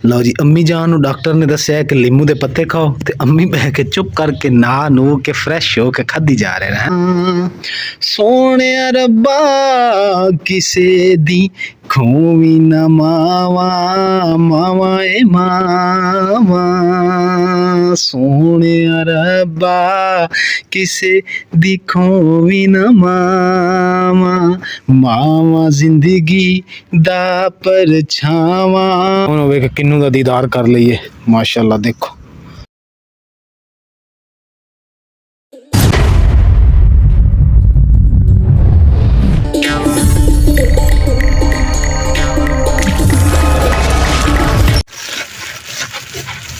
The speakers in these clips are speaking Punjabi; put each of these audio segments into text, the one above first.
लो जी, अम्मी जान डॉक्टर ने दस्या कि लीमू दे पत्ते खाओ, ते अम्मी बह के चुप करके नहा नू के फ्रेश हो के खादी जा रहे हैं। सोने रब्बा किसे दी खोवी न मावा, मावा ए मावा, सोने रब्बा किसे दी खोवी न मावा, मावा जिंदगी दा परछावा। ਹੁਣ ਵੇਖ ਕਿੰਨੂ ਦਾ ਦੀਦਾਰ ਕਰ ਲਈਏ, ਮਾਸ਼ਾਅੱਲਾ ਦੇਖੋ।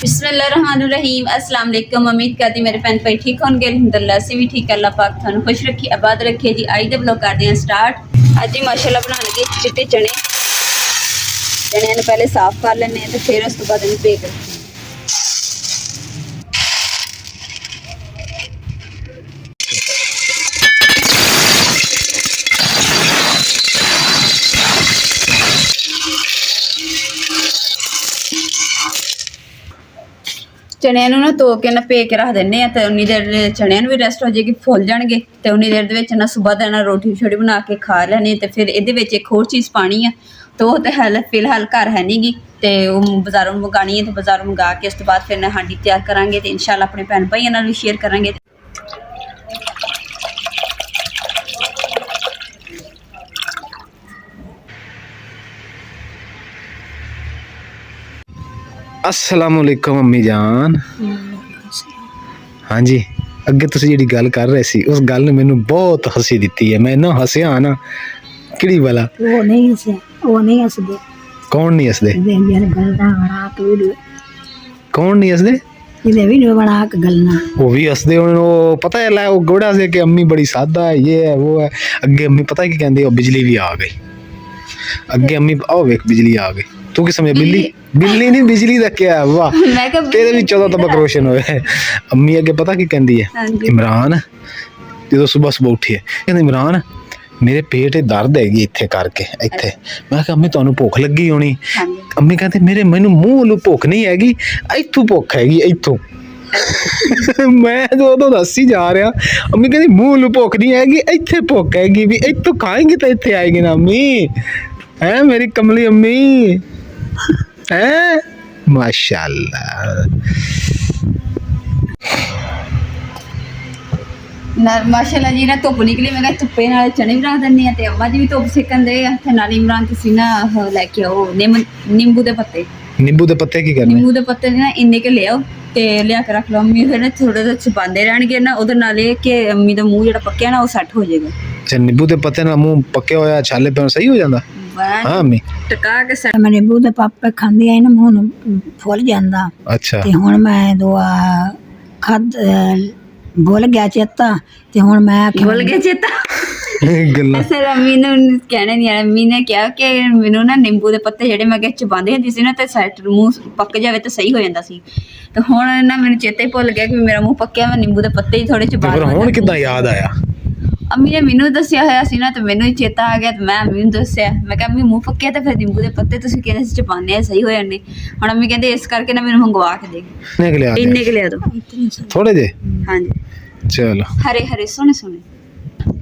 बिस्मिल्लाहिर्रहमानिर्रहीम। अस्सलाम वालेकुम। उम्मीद करती मेरे भैन भाई ठीक होंगे। अल्हम्दुलिल्लाह असीं भी ठीक। अल्लाह पाक थानू खुश रखी, आबाद रखे जी। अज दे ब्लॉग करते हैं स्टार्ट। अज ही माशाअल्लाह बना लगे चिट्टे चने। चने ने पहले साफ कर लेने तो फिर उस तो बाद इन्हें बेक रखें। चनिया ना धो के ना भे के रख देने तो उन्नी देर चनिया भी रेस्ट हो जाएगी, फुल जाएंगे। तो उन्नी देर ना सुबह का ना रोटी छोटी बना के खा लेनी। तो फिर ये एक होर चीज़ पानी है तो वो तो है फिलहाल घर है नहीं गी, तो बाजारों मंगानी है। तो बाजारों मंगा के उस तो बाद फिर हांडी तैयार करांगे, तो इंशाल्लाह अपने भैन भाइयों नाल भी शेयर करांगे। अस्सलामुअलैकुम अम्मी जान। हाँ जी, अगे तुसीं जिहड़ी गल कर रहे सी उस गल ने मैनू बहुत हसी दित्ती है। मैं इन्ना हसिया ना किड़ी वाला। वो नहीं हसे, वो नहीं हसदे। कौन नहीं हसदे? कौन नहीं हसदे? इधर वीडियो बना के गलना वो भी हसदे होने। वो पता है ला वो गोड़ा से कि अम्मी बड़ी सादा है, ये है वो है। अगे अम्मी पता है की कहंदी, ओ बिजली भी आ गई। अगे अम्मी आओ वेख बिजली आ गई। तू की समझ बिल्ली? बिल्ली नहीं बिजली दा क्या है? वाह, तेरे भी 14 तबक रोशन होए। अम्मी अगे पता की कहंदी है, इमरान जो सुबह सुबह उठी है कहंदी इमरान मेरे पेट दर्द हैगी इत्थे करके इत्थे। मैं कहा अम्मी तुहानू भुख लगी होनी। अम्मी कहते मेरे मैनू मूंह वालों भुख नहीं हैगी, इत्थों भुख हैगी इत्थों। मैं तो उदों दसी जा रहा। अम्मी कहती मूंह वालों भुख नहीं हैगी, इत्थे भुख हैगी भी, इत्थों खाएंगी तो इत्थे आएगी ना अम्मी। है मेरी कमली अम्मी है, माशाअल्लाह। माशाअल्लाह जी ना धुप निकली, मैं धुप्पे नाल चने भी रख दिंदी ते अम्मा जी भी धुप सेकन दे ते नाल इमरान तुसीं ना लैके आओ नींबू दे पत्ते। नींबू दे पत्ते की करने? नींबू दे पत्ते ना इन्ने के ले आओ ते लिया के रख लो। अम्मी फिर ना थोड़े तो छुपांदे रहणगे ना, उधर नाल ये कि अम्मी दा मूंह जेड़ा पक्किया ना वो सैट हो जाएगा। अच्छा, नींबू दे पत्ते नाल मूंह पक्के होया छाले पे सही हो जांदा? हाँ अम्मी टका के सैट। मैं नींबू दे पापे खांदी आई ना मूंह फुल जांदा। अच्छा, ते हुण मैं दुआ खाद भुल गया चेता, ते हुण मैं भुल गया चेता। गल्ला सर अम्मी ने कहना नहीं आया। अम्मी ने कहा कि मैनू ना नींबू दे पत्ते जेडे मैं चबांदी हुंदी सी ना ते सैट मूंह पक जावे तो सही हो जांदा सी। तो हुण ना मैनू चेता ही भुल गया कि मेरा मूंह पक्किया, मैं नींबू दे पत्ते ही थोड़े चबा लवां। हुण किदां याद आया? अम्मी ने मैनू दस्सिया होया सी ना, तो मैनू ही चेता आ गया। तो मैं अम्मी नूं दस्सिया, मैं कहा अम्मी मूंह पक्किया तो फिर नींबू दे पत्ते तुसीं कहंदे सी चबाने आ सही हो जाने। हुण अम्मी कहंदे इस करके ना मैनू मंगवा के दे, इन्ने के लिया दो थोड़े जे। हाँ जी चलो हरे हरे सोने सोने।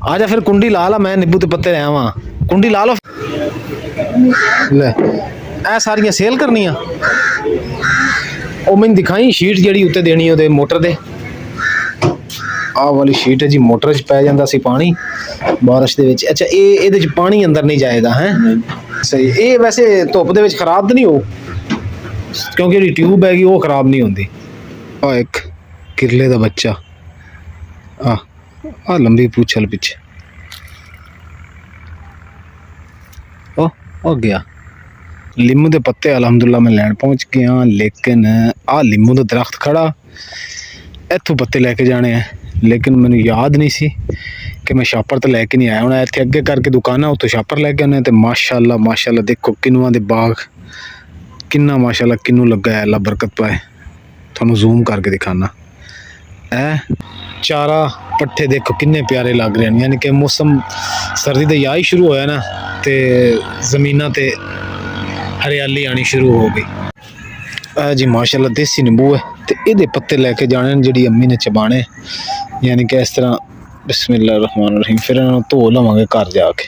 आजा फिर कुंडी ला ला, मैं नींबू दे पत्ते ले आवां। कुंडी ला लो ले। ए सारियां सेल करनियां ओ मैनूं दिखाई शीट जेहड़ी उत्ते देनी ओदे मोटर दे। आह वाली शीट है जी, मोटर च पै जांदा सी पानी बारिश दे विच। अच्छा ये च पानी अंदर नहीं जाएगा है सही। ये वैसे धुप दे विच खराब तो नहीं हो, क्योंकि जेहड़ी ट्यूब हैगी वो खराब नहीं होंदी। आ एक किरले दा बच्चा, आ लंबी पूछल पिछे ओ गया। लीमू दे पत्ते अलहमदुल्ला मैं लैन पहुंच गया, लेकिन आ लीमू दा दरख्त खड़ा इत्थों पत्ते लैके जाने हैं, लेकिन मैनू याद नहीं सी कि मैं छापर तो लैके नहीं आया। हूँ इतने अगे करके दुकाना उत्तों छापर लैके आने। तो माशाअल्लाह माशाअल्लाह देखो किन्नुआं दे बाग किन्ना माशाअल्लाह किन्नू लगा है। अल्लाह बरकत पाए। थोनू जूम करके दिखाना है। चारा पट्ठे देखो किन्ने प्यारे लग रहे हैं, यानी कि मौसम सर्दी का या ही शुरू होया ना, तो जमीना ते हरियाली आनी शुरू हो गई। ਇਹ ਜੀ ਮਾਸ਼ਾਅੱਲਾ ਦੇਸੀ ਨਿੰਬੂ ਹੈ ਤੇ ਇਹਦੇ ਪੱਤੇ ਲੈ ਕੇ ਜਾਣੇ ਨੇ ਜਿਹੜੀ ਅੰਮੀ ਨੇ ਚਬਾਣੇ, ਯਾਨੀ ਕਿ ਇਸ ਤਰ੍ਹਾਂ ਬਿਸਮਿल्लाह रहमान रहीम। ਫਿਰ ਇਹਨਾਂ ਨੂੰ ਧੋ ਲਵਾਂਗੇ ਘਰ ਜਾ ਕੇ।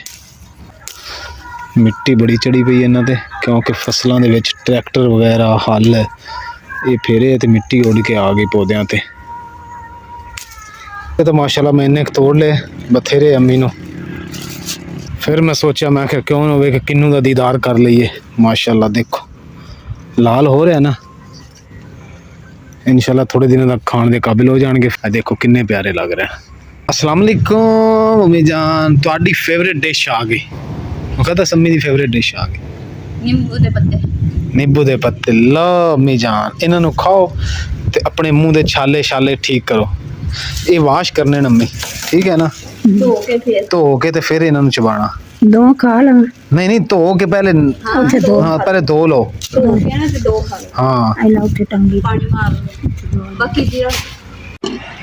ਮਿੱਟੀ ਬੜੀ ਚੜੀ ਪਈ ਇਹਨਾਂ ਤੇ, ਕਿਉਂਕਿ ਫਸਲਾਂ ਦੇ ਵਿੱਚ ਟਰੈਕਟਰ ਵਗੈਰਾ ਹੱਲ ਇਹ ਫੇਰੇ ਤੇ ਮਿੱਟੀ ਉੱਡ ਕੇ ਆ ਗਈ ਪੌਦਿਆਂ ਤੇ। ਇਹ ਤਾਂ ਮਾਸ਼ਾਅੱਲਾ ਮੈਂ ਇੰਨੇ ਕੁ ਤੋੜ ਲਏ ਬਥੇਰੇ ਅੰਮੀ ਨੂੰ। ਫਿਰ ਮੈਂ ਸੋਚਿਆ ਮੈਂ ਕਿ ਕਿਉਂ ਨਾ ਹੋਵੇ ਕਿ ਕਿੰਨੂ ਦਾ ਦੀਦਾਰ ਕਰ ਲਈਏ। ਮਾਸ਼ਾਅੱਲਾ ਦੇਖੋ ਲਾਲ ਹੋ ਰਿਹਾ ਨਾ, ਇਨਸ਼ਾਅੱਲਾ ਥੋੜੇ ਦਿਨਾਂ ਤੱਕ ਖਾਣ ਦੇ ਕਾਬਿਲ ਹੋ ਜਾਣਗੇ। ਦੇਖੋ ਕਿੰਨੇ ਪਿਆਰੇ ਲੱਗ ਰਹੇ। अस्सलाम वालेकुम उम्मी जान, ਤੁਹਾਡੀ ਫੇਵਰੇਟ ਡਿਸ਼ ਆ ਗਈ। ਉਹ ਕਹਿੰਦਾ ਸੰਮੀ ਦੀ ਫੇਵਰੇਟ ਡਿਸ਼ ਆ ਗਈ, ਨਿੰਬੂ ਦੇ ਪੱਤੇ। ਨਿੰਬੂ ਦੇ ਪੱਤੇ। ਲਓ ਉम्मी ਜਾਨ, ਇਹਨਾਂ ਨੂੰ ਖਾਓ ਤੇ ਆਪਣੇ ਮੂੰਹ ਦੇ ਛਾਲੇ ਠੀਕ ਕਰੋ। ਇਹ ਵਾਸ਼ ਕਰਨੇ ਨੇ ਅੰਮੀ, ਠੀਕ ਹੈ ਨਾ? ਧੋ ਕੇ ਤੇ ਫਿਰ ਇਹਨਾਂ ਨੂੰ ਚਬਾਣਾ। ਦੋ ਖਾ ਲਾਂ। ਨਹੀਂ ਧੋ ਕੇ ਪਹਿਲੇ, हाँ पहले धो लो। हाँ आई ला उठे टंगी ਪਾਣੀ ਮਾਰ ਲਓ। ਬਾਕੀ ਜੀਰਾ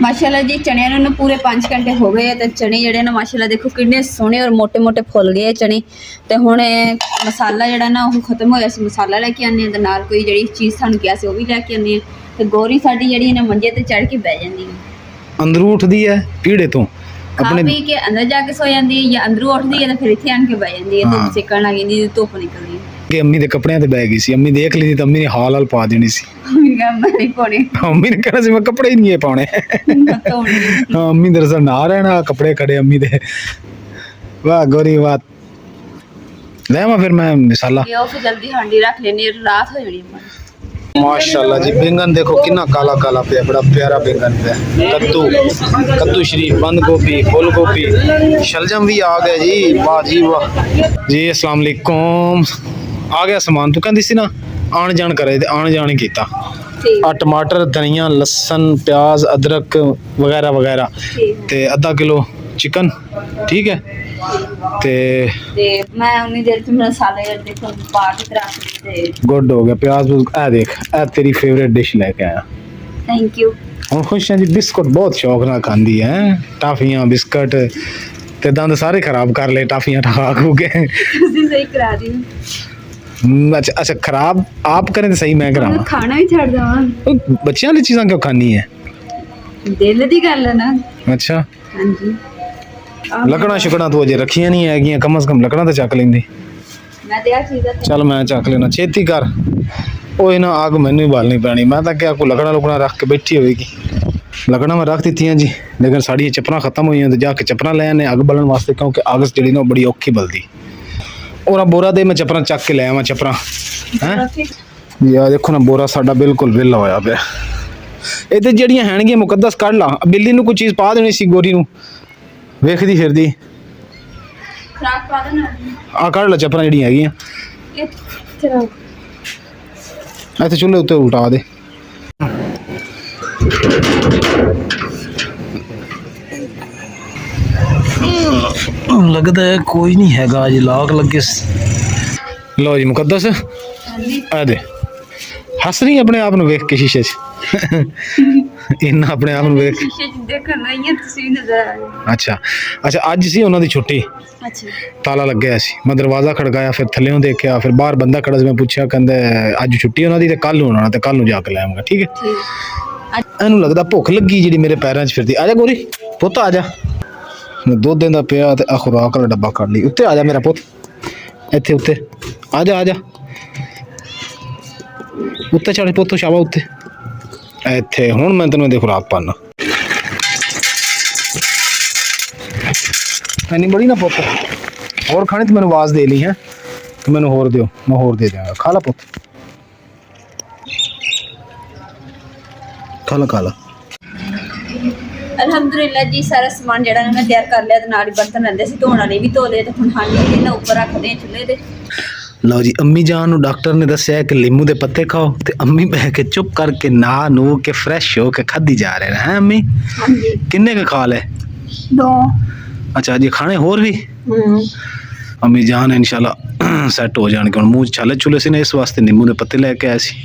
ਮਾਸ਼ਾਅੱਲਾ ਜੀ ਚਣਿਆਂ ਨੂੰ ਪੂਰੇ 5 ਘੰਟੇ ਹੋ ਗਏ ਤੇ ਚਣੇ ਜਿਹੜੇ ਨੇ ਮਾਸ਼ਾਅੱਲਾ ਦੇਖੋ ਕਿੰਨੇ ਸੋਹਣੇ ਔਰ ਮੋٹے ਫੁੱਲ ਗਏ ਚਣੇ। ਤੇ ਹੁਣ ਮਸਾਲਾ ਜਿਹੜਾ ਨਾ ਉਹ ਖਤਮ ਹੋਇਆ ਸੀ, ਮਸਾਲਾ ਲੈ ਕੇ ਆਉਂਦੇ ਹਾਂ ਤੇ ਨਾਲ ਕੋਈ ਜਿਹੜੀ ਚੀਜ਼ ਸਾਨੂੰ ਕਿਹਾ ਸੀ ਉਹ ਵੀ ਲੈ ਕੇ ਆਉਂਦੇ ਹਾਂ। ਤੇ ਗੋਰੀ ਸਾਡੀ ਜਿਹੜੀ ਨੇ ਮੰਜੇ ਤੇ ਚੜ ਕੇ ਬਹਿ ਜਾਂਦੀ ਹੈ, ਅੰਦਰੋਂ ਉੱਠਦੀ ਹੈ ਪੀੜੇ ਤੋਂ, ਖਾ ਪੀ ਕੇ ਅੰਦਰ ਜਾ ਕੇ ਸੋ ਜਾਂਦੀ ਹੈ ਜਾਂ ਅੰਦਰੋਂ ਉੱਠਦੀ ਹੈ ਤੇ ਫਿਰ ਇੱਥੇ ਆਣ ਕੇ ਬਹਿ ਜਾਂਦੀ ਹੈ। ਧੁੱਪ ਸੇਕਣ ਲੱਗ ਜਾਂਦੀ ਹੈ, ਧੁੱਪ ਨਿਕਲਦੀ ਹੈ ਕਿ ਅੰਮੀ ਦੇ ਕੱਪੜਿਆਂ ਤੇ ਬਹਿ ਗਈ ਸੀ। ਅੰਮੀ ਦੇਖ ਲਈ ਤਾਂ ਅੰਮੀ ਨੇ ਹਾਲ ਪਾ ਦੇਣੀ ਸੀ। ਮੈਂ ਪਾਉਣੀ ਅੰਮੀ ਨੇ ਕਹਿਣਾ ਸੀ ਮੈਂ ਕੱਪੜੇ ਹੀ ਨਹੀਂ ਇਹ ਪਾਉਣੇ। ਹਾਂ ਅੰਮੀ ਦਰਅਸਲ ਨਾ ਰਹਿਣਾ ਕੱਪੜੇ ਖੜੇ ਅੰਮੀ ਦੇ। ਵਾਹ ਗੋਰੀ ਵਾਹ। ਲੈ ਮੈਂ ਫਿਰ ਮੈਂ ਮਸਾਲਾ ਉਹ ਫਿਰ ਜਲਦੀ ਹਾਂਡੀ ਰੱਖ ਲੈਣੀ, ਰਾਤ ਹੋ ਜਾਣੀ। माशाल्लाह जी बैंगन देखो कितना काला काला पे, बड़ा प्यारा बैंगन पे। कद्दू शरीफ, बंद गोभी, फुल गोभी, शलजम भी आ गया जी। वाह जी वाह जी। अस्सलाम वालेकुम। आ गया समान, तू कहती सी ना आन जान करे ते आन जान ही कीता। आ टमाटर, धनिया, लसन, प्याज, अदरक वगैरह वगैरह ते आधा किलो चिकन, ठीक है। ਤੇ ਮੈਂ ਉਨੀ ਦੇਰ ਚ ਮਸਾਲੇ ਦੇਖੋ ਪਾ ਕੇ ਰੱਖ ਦਿੱਤੇ। ਗੁੱਡ ਹੋ ਗਿਆ। ਪਿਆਜ਼ ਇਹ ਦੇਖ, ਇਹ ਤੇਰੀ ਫੇਵਰੇਟ ਡਿਸ਼ ਲੈ ਕੇ ਆਇਆ। Thank you. ਹੁਣ ਖੁਸ਼ ਹਾਂ ਜੀ। ਬਿਸਕੁਟ ਬਹੁਤ ਸ਼ੌਕ ਨਾਲ ਖਾਂਦੀ ਹੈ, ਟਾਫੀਆਂ ਬਿਸਕਟ ਤੇ ਦੰਦ ਸਾਰੇ ਖਰਾਬ ਕਰ ਲਏ ਟਾਫੀਆਂ ਖਾ ਖੂ ਕੇ। ਤੁਸੀਂ ਸਹੀ ਕਰਾ ਦਿਓ। ਅੱਛਾ ਖਰਾਬ ਆਪ ਕरें तो सही मैं करावां? ਖਾਣਾ ਵੀ ਛੱਡ ਦਵਾਂ। ਬੱਚਿਆਂ ਦੀ ਚੀਜ਼ਾਂ ਕਿਉਂ ਖਾਣੀ ਹੈ? ਦਿਲ ਦੀ ਗੱਲ ਹੈ ਨਾ। ਅੱਛਾ ਹਾਂਜੀ। ਲੱਕੜਾਂ ਸ਼ੁਕੜਾਂ ਤੂੰ ਅਜੇ ਰੱਖੀਆਂ ਨਹੀਂ ਹੈਗੀਆਂ, ਕਮ ਸੇ ਕਮ ਲੱਕੜਾਂ ਤਾਂ ਚੱਕ ਲੈਂਦੀ। ਮੈਂ ਤੇ ਆ ਚੀਜ਼ ਚੱਲ ਮੈਂ ਚੱਕ ਲੈਣਾ, ਛੇਤੀ ਕਰ। ਉਹ ਇਹਨਾਂ ਅੱਗ ਮੈਨੂੰ ਹੀ ਬਾਲਣੀ ਪੈਣੀ। ਮੈਂ ਤਾਂ ਕਿਹਾ ਕੋਈ ਲੱਕੜਾਂ ਲੁਕੜਾਂ ਰੱਖ ਕੇ ਬੈਠੀ ਹੋਵੇਗੀ। ਲੱਕੜਾਂ ਮੈਂ ਰੱਖ ਦਿੱਤੀਆਂ ਜੀ, ਲੇਕਿਨ ਸਾਡੀਆਂ ਚੱਪਲਾਂ ਖਤਮ ਹੋਈਆਂ ਤੇ ਜਾ ਕੇ ਚੱਪਲਾਂ ਲੈ ਆਨੇ ਅੱਗ ਬਲਣ ਵਾਸਤੇ, ਕਿਉਂਕਿ ਅੱਗ ਜਿਹੜੀ ਨਾ ਬੜੀ ਔਖੀ ਬਲਦੀ। ਔਰ ਬੋਰਾ ਦੇ ਮੈਂ ਚੱਪਲਾਂ ਚੱਕ ਕੇ ਲੈ ਆਵਾਂ ਚੱਪਲਾਂ ਹੈ ਯਾਰ। ਦੇਖੋ ਨਾ ਬੋਰਾ ਸਾਡਾ ਬਿਲਕੁਲ ਵਿਹਲਾ ਹੋਇਆ ਪਿਆ। ਇਹ ਤੇ ਜਿਹੜੀਆਂ ਹੈਣਗੀਆਂ ਮੁਕੱਦਸ ਕੱਢ ਲਾ। ਬਿੱਲੀ ਨੂੰ ਕੋਈ ਚੀਜ਼ ਪਾ ਦੇਣੀ ਸੀ, ਗੋਰੀ ਨੂੰ ਵੇਖਦੀ ਫਿਰਦੀ। ਖਰਾਕ ਪਾ ਦੇਣਾ ਆ ਕੱਢ ਲੈ ਚੱਪਲਾਂ ਜਿਹੜੀਆਂ ਹੈਗੀਆਂ। ਚਲੋ ਇੱਥੇ ਚੁੱਲ੍ਹੇ ਉੱਤੇ ਉਲਟਾ ਦੇ। ਲੱਗਦਾ ਹੈ ਕੋਈ ਨਹੀਂ ਹੈਗਾ ਅੱਜ, ਲਾਕ ਲੱਗੇ। ਲਓ ਜੀ ਮੁਕੱਦਸ ਆ ਦੇ। ਹੱਸ ਰਹੀ ਆਪਣੇ ਆਪ ਨੂੰ ਵੇਖ ਕੇ ਸ਼ੀਸ਼ੇ 'ਚ। ਇਹਨਾਂ ਆਪਣੇ ਆਪ ਨੂੰ ਵੇਖ ਸ਼ੀਸ਼ੇ 'ਚ ਦੇਖਣ ਨਹੀਂ ਤੁਸੀਂ ਨਜ਼ਰ ਆ ਰਹੇ। ਅੱਛਾ ਅੱਜ ਸੀ ਉਹਨਾਂ ਦੀ ਛੁੱਟੀ। ਅੱਛਾ ਤਾਲਾ ਲੱਗਿਆ ਸੀ, ਮੈਂ ਦਰਵਾਜ਼ਾ ਖੜਕਾਇਆ, ਫਿਰ ਥੱਲੇੋਂ ਦੇਖਿਆ, ਫਿਰ ਬਾਹਰ ਬੰਦਾ ਖੜਾ ਸੀ। ਮੈਂ ਪੁੱਛਿਆ, ਕਹਿੰਦਾ ਅੱਜ ਛੁੱਟੀ ਉਹਨਾਂ ਦੀ ਤੇ ਕੱਲ ਨੂੰ ਆਉਣਾ, ਤੇ ਕੱਲ ਨੂੰ ਜਾ ਕੇ ਲੈ ਆਵਾਂਗਾ। ਠੀਕ ਹੈ। ਇਹਨੂੰ ਲੱਗਦਾ ਭੁੱਖ ਲੱਗੀ ਜਿਹੜੀ ਮੇਰੇ ਪੈਰਾਂ 'ਚ ਫਿਰਦੀ। ਆ ਜਾ ਗੋਰੀ ਪੁੱਤ ਆ ਜਾ। ਮੈਂ ਦੁੱਧ ਦਿੰਦਾ ਪਿਆ ਤੇ ਆ ਖੁਰਾਕ ਵਾਲਾ ਡੱਬਾ ਕੱਢ ਲਈ। ਉੱਤੇ ਆ ਜਾ ਮੇਰਾ ਪੁੱਤ, ਇੱਥੇ ਉੱਤੇ ਆ ਜਾ। ਉੱਤੇ ਚੜ੍ਹ ਪੁੱਤ, ਸ਼ਾਬਾ ਉੱਤੇ ਇੱਥੇ। ਹੁਣ ਮੈਂ ਤੈਨੂੰ ਇਹਦੀ ਖੁਰਾਕ ਪਾਣਾ। ਐਨੀ ਬੜੀ ਨਾ ਪੁੱਤ, ਹੋਰ ਖਾਣੀ ਤੇ ਮੈਨੂੰ ਆਵਾਜ਼ ਦੇ ਲਈ ਹੈ ਕਿ ਮੈਨੂੰ ਹੋਰ ਦਿਓ, ਮੈਂ ਹੋਰ ਦੇ ਦਿਆਂਗਾ। ਖਾ ਲਾ ਪੁੱਤ, ਖਾ ਲਾ। ਅਲਹਮਦੁਲਿਲਾ ਜੀ ਸਾਰਾ ਸਮਾਨ ਜਿਹੜਾ ਮੈਂ ਤਿਆਰ ਕਰ ਲਿਆ ਤੇ ਨਾਲ ਹੀ ਬਰਤਨ ਰਹਿੰਦੇ ਸੀ ਧੋਣ ਵਾਲੇ ਵੀ ਧੋ ਲਏ ਤੇ ਹੁਣ ਹਾਂਡੀ ਇਹਨਾਂ ਉੱਪਰ ਰੱਖਦੇ ਆ ਚੁੱਲ੍ਹੇ ਤੇ। ਲਓ ਜੀ ਅੰਮੀ ਜਾਨ ਨੂੰ ਡਾਕਟਰ ਨੇ ਦੱਸਿਆ ਕਿ ਨਿੰਬੂ ਦੇ ਪੱਤੇ ਖਾਓ ਤੇ ਅੰਮੀ ਬਹਿ ਕੇ ਚੁੱਪ ਕਰਕੇ ਨਹਾ ਨੂ ਕੇ ਫਰੈਸ਼ ਹੋ ਕੇ ਖਾਧੀ ਜਾ ਰਹੇ ਨੇ। ਹੈ ਅੰਮੀ? ਹਾਂਜੀ। ਕਿੰਨੇ ਕੁ ਖਾ ਲਏ? 2। ਅੱਛਾ ਜੀ ਖਾਣੇ ਹੋਰ ਵੀ? ਅੰਮੀ ਜਾਨ ਇਨਸ਼ਾਅੱਲਾ ਸੈੱਟ ਹੋ ਜਾਣਗੇ। ਹੁਣ ਮੂੰਹ ਛਾਲੇ ਚੁੱਲੇ ਸੀ ਨੇ, ਇਸ ਵਾਸਤੇ ਨਿੰਬੂ ਦੇ ਪੱਤੇ ਲੈ ਕੇ ਆਏ ਸੀ।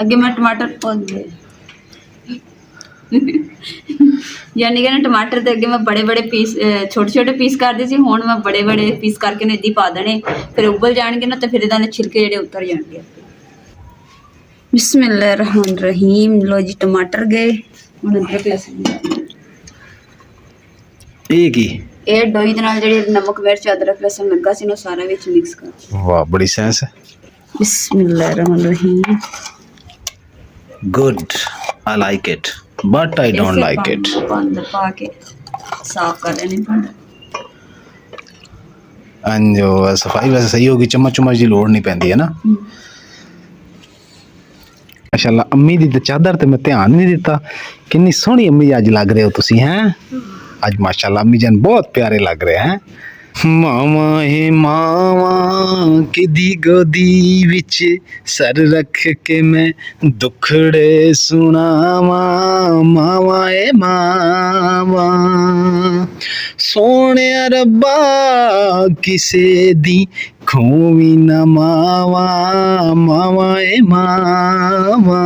ਅੱਗੇ ਮੈਂ ਟਮਾਟਰ ਪਾਉਂਦੀ ਯਾਨੀ ਕਿ ਨਾ ਟਮਾਟਰ ਦੇ ਅੱਗੇ ਮੈਂ ਬੜੇ ਬੜੇ ਪੀਸ ਛੋਟੇ ਛੋਟੇ ਪੀਸ ਕਰਦੀ ਸੀ, ਹੁਣ ਮੈਂ ਬੜੇ ਬੜੇ ਪੀਸ ਕਰਕੇ ਨੇ ਇੱਦੀ ਪਾ ਦੇਣੇ, ਫਿਰ ਉਬਲ ਜਾਣਗੇ ਨਾ ਤੇ ਫਿਰ ਇਹਦਾ ਛਿਲਕੇ ਜਿਹੜੇ ਉਤਰ ਜਾਣਗੇ। ਬਿਸਮਿਲ੍ਲਾਹਿਰ ਰਹਿਮਾਨਿਰ ਰਹੀਮ। ਲੋ ਜੀ ਟਮਾਟਰ ਗਏ, ਹੁਣ ਅਦਰਕ ਲਸਣ ਇਹ ਕੀ? ਇਹ ਡੋਈ ਦੇ ਨਾਲ ਜਿਹੜੇ ਨਮਕ ਮਿਰਚ ਅਦਰਕ ਲਸਣ ਲੱਗਾ ਸੀ ਨਾ ਸਾਰਾ ਵਿੱਚ ਮਿਕਸ ਕਰ। ਵਾਹ ਬੜੀ ਸੈਂਸ ਹੈ। ਬਿਸਮਿਲ੍ਲਾਹਿਰ ਰਹਿਮਾਨਿਰ ਰਹੀਮ। Good, I like it but I don't like it. ਅੰਦਰ ਪਾ ਕੇ ਸਾਫ਼ ਕਰ ਲੈਣੇ ਭਾਂਡਾ। ਅੰਜੋ ਸਫਾਈ ਵੈਸੇ ਸਹੀ ਹੋਗੀ, ਚਮਚ ਦੀ ਲੋੜ ਨਹੀਂ ਪੈਂਦੀ ਹੈ ਨਾ। ਮਾਸ਼ਾਅੱਲਾ ਅੰਮੀ ਦੀ ਤੇ ਚਾਦਰ ਤੇ ਮੈਂ ਧਿਆਨ ਨਹੀਂ ਦਿੱਤਾ। ਕਿੰਨੀ ਸੋਹਣੀ ਅੰਮੀ ਅੱਜ ਲੱਗ ਰਹੇ ਹੋ ਤੁਸੀਂ ਹੈ। ਅੱਜ ਮਾਸ਼ਾਅੱਲਾ ਅੰਮੀ ਜਾਨ ਬਹੁਤ ਪਿਆਰੇ ਲੱਗ ਰਹੇ ਹੈ। ਮਾਵਾਂ ਏ ਮਾਵਾਂ ਕਿਦੀ ਗੋਦੀ ਵਿੱਚ ਸਰ ਰੱਖ ਕੇ ਮੈਂ ਦੁੱਖੜੇ ਸੁਣਾਵਾਂ। ਮਾਵਾਂ ਏ ਮਾਵਾਂ ਸੋਹਣਿਆ ਰੱਬਾ ਕਿਸੇ ਦੀ ਖੋਵੀ ਨਾ ਮਾਵਾਂ। ਮਾਵਾਂ ਏ ਮਾਵਾਂ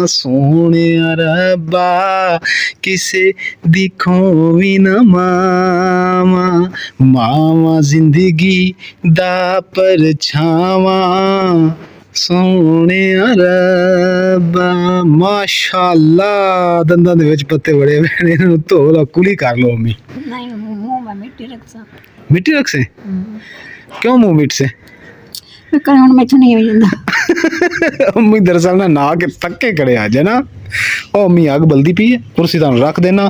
ਸੋਹਣਿਆ ਰੱਬਾ ਕਿਸੇ ਦੀ ਖੋਵੀ ਨਾ ਮਾਵਾਂ। ਮਾਵਾਂ ਜ਼ਿੰਦਗੀ ਦਾ ਪਰਛਾਵਾਂ ਸੋਹਣਿਆ ਰੱਬਾ। ਮਾਸ਼ਾਅੱਲਾ ਦੰਦਾਂ ਦੇ ਵਿੱਚ ਪੱਤੇ ਬੜੇ ਪੈਣੇ, ਇਹਨਾਂ ਨੂੰ ਧੋ ਲਾ ਕੁਲੀ ਕਰ ਲਓ ਅੰਮੀ। नहीं मुंह में मिट्टी रख सा मिट्टी रख से क्यों मुंह मिट से? कल हुन मैं नहीं हो जांदा। अम्मी दरअसल ना के थके खड़े आज है ना। ओ अम्मी अग बलदी पी है, कुर्सी तुहानू रख देना,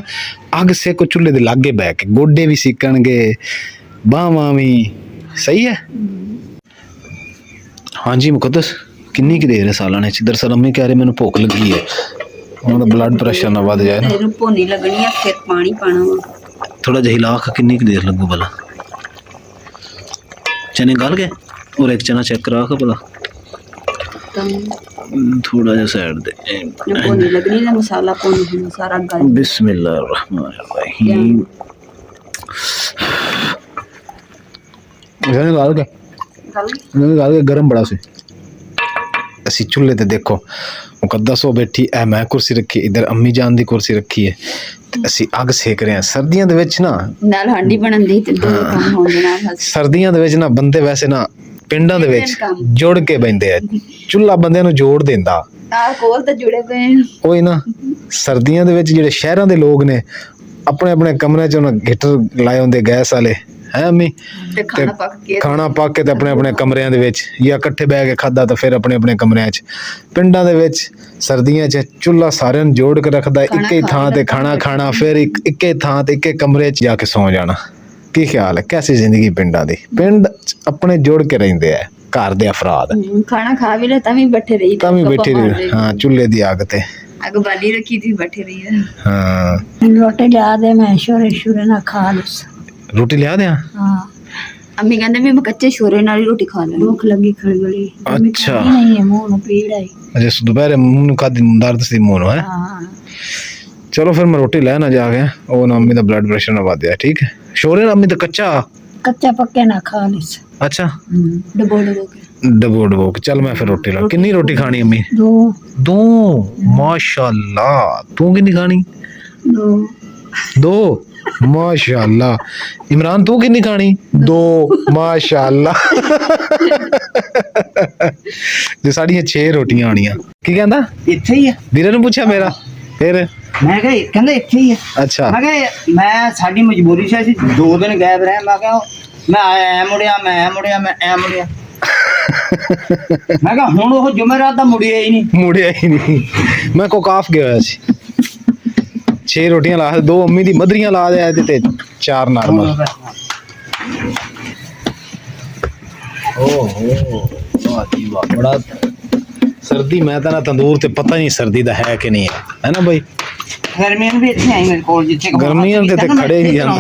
अग सेको चुल्हे दे लागे बैठ के, गोडे भी सिकणगे बाहां भी। सही है। हाँ जी मुकद्दस किन्नी की देर है सालाने च? दरअसल अम्मी कह रहे मैनू भुख लगी है, हुण ब्लड प्रेशर ना वध जाए ना। ਇਹਨੂੰ ਭੁੰਨੀ ਲੱਗਣੀ ਆ, ਫਿਰ ਪਾਣੀ ਪਾਣਾ ਵਾ। थोड़ा जही लाख किन्नी की देर लगू भला? चने गाल गए और एक चना चेक करा के भला ਤਾਂ थोड़ा जा साइड दे। ਭੁੰਨੀ ਲੱਗਣੀ ਨਾ, ਮਸਾਲਾ ਭੁੰਨ ਸਾਰਾ ਗਲ। बिस्मिल्लाहिर्रहमानिर्रहीम। चने गाल के गरम बड़ा सी। ਅਸੀਂ ਚੁੱਲ੍ਹੇ ਤੇ ਦੇਖੋ ਮੁਕੱਦਸ ਹੋ ਬੈਠੀ, ਐ ਮੈਂ ਕੁਰਸੀ ਰੱਖੀ, ਇਧਰ ਅੰਮੀ ਜਾਨ ਦੀ ਕੁਰਸੀ ਰੱਖੀ ਹੈ ਤੇ ਅਸੀਂ ਅੱਗ ਸੇਕ ਰਹੇ ਹਾਂ। ਸਰਦੀਆਂ ਦੇ ਵਿੱਚ ਨਾ ਨਾਲ ਹਾਂਡੀ ਬਣਨ ਦੀ ਤੇ ਦੋ ਕੰਮ ਹੋਣ ਦੇ ਨਾਲ ਸਰਦੀਆਂ ਦੇ ਵਿੱਚ ਨਾ ਬੰਦੇ ਵੈਸੇ ਨਾ ਪਿੰਡਾਂ ਦੇ ਵਿੱਚ ਜੁੜ ਕੇ ਬੈਠਦੇ ਆ। ਚੁੱਲ੍ਹਾ ਬੰਦਿਆਂ ਨੂੰ ਜੋੜ ਦਿੰਦਾ। ਆਹ ਕੋਲ ਤਾਂ ਜੁੜੇ ਪਏ ਆ। ਉਹੀ ਨਾ, ਸਰਦੀਆਂ ਦੇ ਵਿੱਚ ਜਿਹੜੇ ਸ਼ਹਿਰਾਂ ਦੇ ਲੋਕ ਨੇ ਆਪਣੇ ਆਪਣੇ ਕਮਰਿਆਂ 'ਚ ਉਹਨਾਂ ਹੀਟਰ ਲਾਏ ਹੁੰਦੇ ਗੈਸ ਵਾਲੇ ਹੈ ਅੰਮੀ, ਤੇ ਖਾਣਾ ਪੱਕ ਕੇ ਤੇ ਆਪਣੇ ਆਪਣੇ ਕਮਰਿਆਂ ਦੇ ਵਿੱਚ ਜਾਂ ਇਕੱਠੇ ਬਹਿ ਕੇ ਖਾਧਾ ਤਾਂ ਫਿਰ ਆਪਣੇ ਆਪਣੇ ਕਮਰਿਆਂ 'ਚ। ਪਿੰਡਾਂ ਦੇ ਵਿੱਚ ਸਰਦੀਆਂ 'ਚ ਚੁੱਲ੍ਹਾ ਸਾਰਿਆਂ ਨੂੰ ਜੋੜ ਕੇ ਰੱਖਦਾ, ਇੱਕੇ ਥਾਂ ਤੇ ਖਾਣਾ ਖਾਣਾ, ਫਿਰ ਇੱਕੇ ਥਾਂ ਤੇ ਇੱਕੇ ਕਮਰੇ 'ਚ ਜਾ ਕੇ ਸੌਂ ਜਾਣਾ। ਕੀ ਖਿਆਲ ਹੈ ਕੈਸੀ ਜ਼ਿੰਦਗੀ ਪਿੰਡਾਂ ਦੀ? ਪਿੰਡ 'ਚ ਆਪਣੇ ਜੁੜ ਕੇ ਰਹਿੰਦੇ ਆ ਘਰ ਦੇ ਅਫਰਾਦ। ਖਾਣਾ ਖਾ ਵੀ ਲੈ ਤਾਂ ਵੀ ਬੈਠੇ ਰਹੀ, ਤਾਂ ਵੀ ਬੈਠੇ ਰਹੀ। ਹਾਂ ਚੁੱਲ੍ਹੇ ਦੀ ਅੱਗ ਤੇ ਅੱਗ ਬਾਲੀ ਰੱਖੀ थी, बैठे रही है। ਹਾਂ रोटी लिया दे, मैं शोरे शोरे ना खा लूस। ਰੋਟੀ ਲਿਆ ਦਿਆਂ? हाँ अम्मी कहते मैं कच्चे छोरे नाल ही रोटी खा लेनी। भूख लगी खड़बड़ी। अच्छा। नहीं है मुंह में पीड़ आई। ਅਜੇ ਦੁਪਹਿਰੇ ਮੂੰਹ ਨੂੰ ਖਾਦੀ ਦਰਦ ਸੀ ਮੂੰਹ ਨੂੰ ਹੈ। हाँ ਚਲੋ ਫਿਰ ਮੈਂ ਰੋਟੀ ਲੈ ਨਾ ਜਾ ਕੇ, ਉਹ ਨਾ ਅੰਮੀ ਦਾ ਬਲੱਡ ਪ੍ਰੈਸ਼ਰ ਨਾ ਵਧਿਆ। ਠੀਕ ਹੈ ਸ਼ੋਰੇ ਨਾ ਅੰਮੀ ਤਾਂ ਕੱਚਾ कच्चा पक्के ना खा लूस। ਅੱਛਾ डबो डबो के ਡਬੋ ਕੇ। ਚੱਲ ਮੈਂ ਫਿਰ ਰੋਟੀ ਲਾ। ਕਿੰਨੀ ਰੋਟੀ ਖਾਣੀ ਅੰਮੀ? दो ਦੋ। ਮਾਸ਼ਾਅੱਲਾ ਤੂੰ ਕਿੰਨੀ ਖਾਣੀ? दो ਦੋ। ਮਾਸ਼ਾਅੱਲਾ ਇਮਰਾਨ ਤੂੰ ਕਿੰਨੀ ਖਾਣੀ? ਦੋ। ਮਾਸ਼ਾਅੱਲਾ ਜੇ ਸਾਡੀਆਂ 6 ਰੋਟੀਆਂ ਆਣੀਆਂ। ਕੀ ਕਹਿੰਦਾ? ਇੱਥੇ ਹੀ ਆ। ਵੀਰੇ ਨੂੰ ਪੁੱਛਿਆ ਮੇਰਾ ਫਿਰ? ਮੈਂ ਕਿਹਾ ਕਹਿੰਦਾ ਇੱਥੇ ਹੀ ਆ। ਅੱਛਾ ਮੈਂ ਕਿਹਾ ਮੈਂ ਸਾਡੀ ਮਜਬੂਰੀ ਸੀ, ਅਸੀਂ 2 ਦਿਨ ਗਾਇਬ ਰਹੇ। ਮੈਂ ਕਿਹਾ ਮੈਂ ਐ ਮੁੜਿਆ ਮੈਂ ਐ ਮੁੜਿਆ ਮੈਂ ਕਿਹਾ ਹੁਣ ਉਹ ਜੁਮੇਰਾਤ ਦਾ ਮੁੜਿਆ ਹੀ ਨਹੀਂ। ਮੁੜਿਆ ਹੀ ਨਹੀਂ। ਮੈਂ ਕੋਕਾਫ ਗਿਆ ਹੋਇਆ ਸੀ। 6 ਰੋਟੀਆਂ ਲਾ, 2 ਅੰਮੀ ਦੀ ਮਧਰੀਆਂ ਲਾ ਦੇ ਤੇ 4 ਨਾਰਮਲ। ਓਹੋ ਵਾਹ ਜੀ ਵਾਹ, ਬੜਾ ਸਰਦੀ। ਮੈਂ ਤਾਂ ਨਾ ਤੰਦੂਰ ਤੇ ਪਤਾ ਨਹੀਂ ਸਰਦੀ ਦਾ ਹੈ ਕਿ ਨਹੀਂ ਹੈ ਨਾ ਬਈ। ਗਰਮੀਆਂ ਵੀ ਇੱਥੇ ਆਈ ਮੇਰੇ ਕੋਲ, ਜਿੱਥੇ ਗਰਮੀਆਂ ਤੇ ਖੜੇ ਹੀ ਹਨ।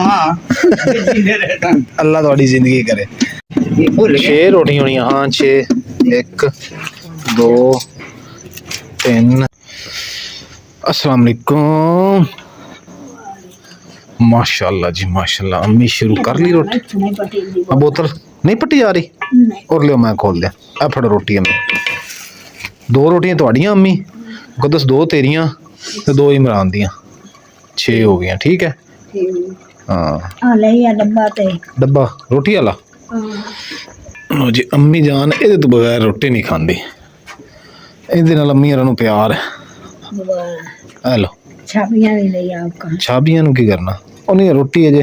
ਅੱਲਾ ਤੁਹਾਡੀ ਜ਼ਿੰਦਗੀ ਕਰੇ। 6 ਰੋਟੀਆਂ ਹੋਣੀਆਂ। ਹਾਂ 6 1 2 3। अस्सलाम वालेकुम। माशाल्लाह जी माशाल्लाह। अम्मी शुरू कर ली रोटी। नहीं पटी अब बोतल नहीं पट्टी जा रही? नहीं और लियो मैं खोल दिया। अब फड़ो रोटी अम्मी। 2 रोटियां ਤੁਹਾਡੀਆਂ अम्मी, मुकद्दस 2 तेरियां ਤੇ 2 ਇਮਰਾਨ ਦੀਆਂ 6 ਹੋ ਗਈਆਂ ਠੀਕ ਹੈ ਹਾਂ ਆ ਲਈ ਆ ਡੱਬਾ ਤੇ ਡੱਬਾ ਰੋਟੀ ਵਾਲਾ ਲਓ ਜੀ ਅੰਮੀ ਜਾਨ ਇਹਦੇ ਤੋਂ ਬਗੈਰ ਰੋਟੀ ਨਹੀਂ ਖਾਂਦੀ ਇਹਦੇ ਨਾਲ ਅੰਮੀ ਹੋਰਾਂ ਨੂੰ ਪਿਆਰ ਹੈ ਆ ਲਓ ਛਾਬੀਆਂ ਵੀ ਲਈ ਆਪਕਾ ਛਾਬੀਆਂ ਨੂੰ ਕੀ ਕਰਨਾ ਉਹਨੇ ਰੋਟੀ ਅਜੇ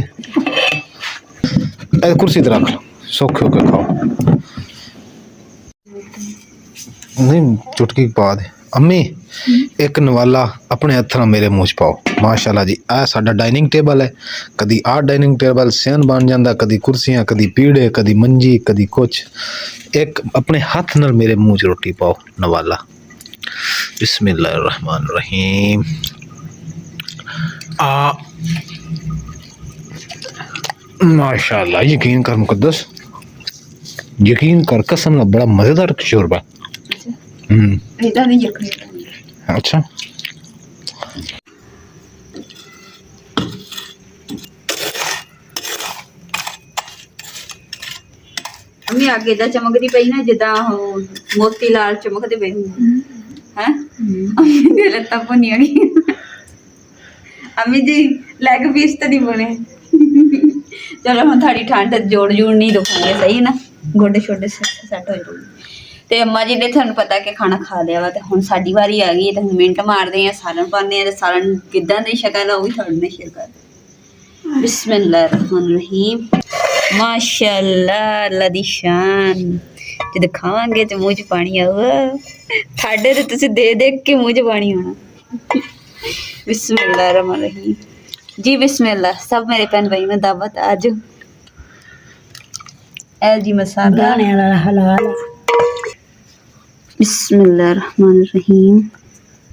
ਇਹ ਕੁਰਸੀ ਤੇ ਰੱਖ ਲਓ ਸੌਖੇ ਹੋ ਕੇ ਖਾਓ ਨਹੀਂ ਚੁਟਕੀ ਪਾ ਦੇ ਅੰਮੀ ਇੱਕ ਨਵਾਲਾ ਆਪਣੇ ਹੱਥਾਂ ਨਾਲ ਮੇਰੇ ਮੂੰਹ 'ਚ ਪਾਓ ਮਾਸ਼ਾਅੱਲਾ ਜੀ ਇਹ ਸਾਡਾ ਡਾਈਨਿੰਗ ਟੇਬਲ ਹੈ ਕਦੀ ਆਹ ਡਾਈਨਿੰਗ ਟੇਬਲ ਸਿਆਣ ਬਣ ਜਾਂਦਾ ਕਦੀ ਕੁਰਸੀਆਂ ਕਦੀ ਪੀੜੇ ਕਦੀ ਮੰਜੀ ਕਦੀ ਕੁਛ ਇੱਕ ਆਪਣੇ ਹੱਥ ਨਾਲ ਮੇਰੇ ਮੂੰਹ 'ਚ ਰੋਟੀ ਪਾਓ ਨਵਾਲਾ ਬਿਸਮਿल्लाह रहमान रहीम माशाल्लाह यकीन कर मुकद्दस यकीन कर कसम ना बड़ा मज़ेदार शोरबा ਇਹਦਾ ਨਹੀਂ ਯਕਨੀ अच्छा ਅੰਮੀ ਅੱਗੇ ਦਾ ਚਮਕਦੀ ਪਈ ਨਾ ਜਿੱਦਾਂ ਉਹ ਮੋਤੀ ਲਾਲ ਚਮਕਦੇ ਪਏ ਹੈ ਅੰਮੀ ਦੇ ਲੱਤਾਂ ਭੁੰਨੀਆਂ ਗਈਆਂ ਅੰਮੀ ਜੀ ਲੈਗ ਪੀਸ ਤਾਂ ਨਹੀਂ ਬਣੇ ਚਲੋ ਹੁਣ ਤੁਹਾਡੀ ਠੰਡ ਜੋੜ ਨਹੀਂ ਦੁਖਾਂਗੇ ਸਹੀ ਨਾ ਗੋਡੇ ਛੋਡੇ ਸੈੱਟ ਹੋ ਜਾਊਗੇ ਤੇ ਅੰਮਾ ਜੀ ਨੇ ਤੁਹਾਨੂੰ ਪਤਾ ਕਿ ਖਾਣਾ ਖਾ ਲਿਆ ਵਾ ਤੇ ਹੁਣ ਸਾਡੀ ਵਾਰੀ ਆ ਗਈ ਤੇ ਹੁਣ ਮਿੰਟ ਮਾਰਦੇ ਆ ਸਾਲਨ ਪਾਉਂਦੇ ਆ ਤੇ ਸਾਲਨ ਕਿੱਦਾਂ ਦੀ ਸ਼ਕਲ ਆ ਉਹ ਵੀ ਤੁਹਾਡੇ ਨਾਲ ਸ਼ੇਅਰ ਕਰਦੇ ਬਿਸਮਿल्लाह रहमान रहीम ਮਾਸ਼ਾਅੱਲਾ ਅੱਲਾ ਦੀ ਸ਼ਾਨ ਜਦ ਖਾਵਾਂਗੇ ਤੇ ਮੂੰਹ 'ਚ ਪਾਣੀ ਆਊਗਾ ਸਾਡੇ ਤੇ ਤੁਸੀਂ ਦੇ ਦੇਖ ਕੇ ਮੂੰਹ 'ਚ ਪਾਣੀ ਆਉਣਾ ਬਿਸਮਿल्लाह रहमान रहीम जी बिस्मिल्लाह सब मेरे बहन भाई में दावत आज एल जी मसाला ਦਾਣੇ ਵਾਲਾ ਹਲਾਲ बिस्मिल्लाह रहमान रहीम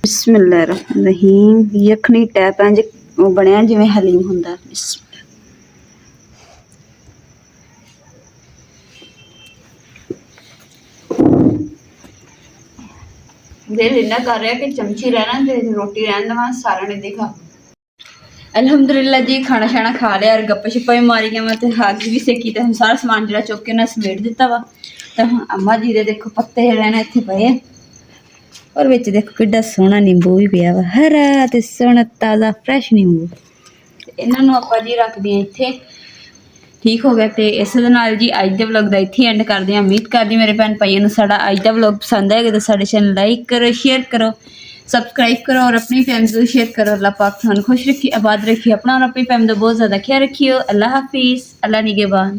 बिस्मिल्लाह रहमान रहीम यखनी टैप इंज बनया जिवें हलीम हुंदा दिल इन्ना कर रहा कि चमची रहना ते रोटी रहन देवां सारा ने देखा अल्हम्दुलिल्लाह जी खाना शाना खा लिया और गप्पा शप्पा भी मारियां मैं तो अग भी सेकी तो सारा समान जो चुक के उन्हें समेट दिता वा तो हम अम्मा जी दे देखो पत्ते रहने इतने पे और विच देखो किड्डा सोहना नींबू भी पिया वा हरा ते सोहना ताज़ा फ्रैश नींबू इन्हां नूं आपां जी रख दियां इत्थे ठीक हो गया तो इस दे नाल जी अज दे व्लॉग दा इत्थे एंड करदे हां उम्मीद करदी मेरे भैन भाइयों नूं साडा अज दा व्लॉग पसंद आएगा तो साडे चैनल लाइक करो शेयर करो सब्सक्राइब करो और अपनी फैमिली को शेयर करो अल्लाह पाक थानू खुश रखिए आबाद रखिए अपना और अपनी फैमिली का बहुत ज़्यादा ख्याल रखियो अल्लाह हाफिज़ अल्लाह निगहबान।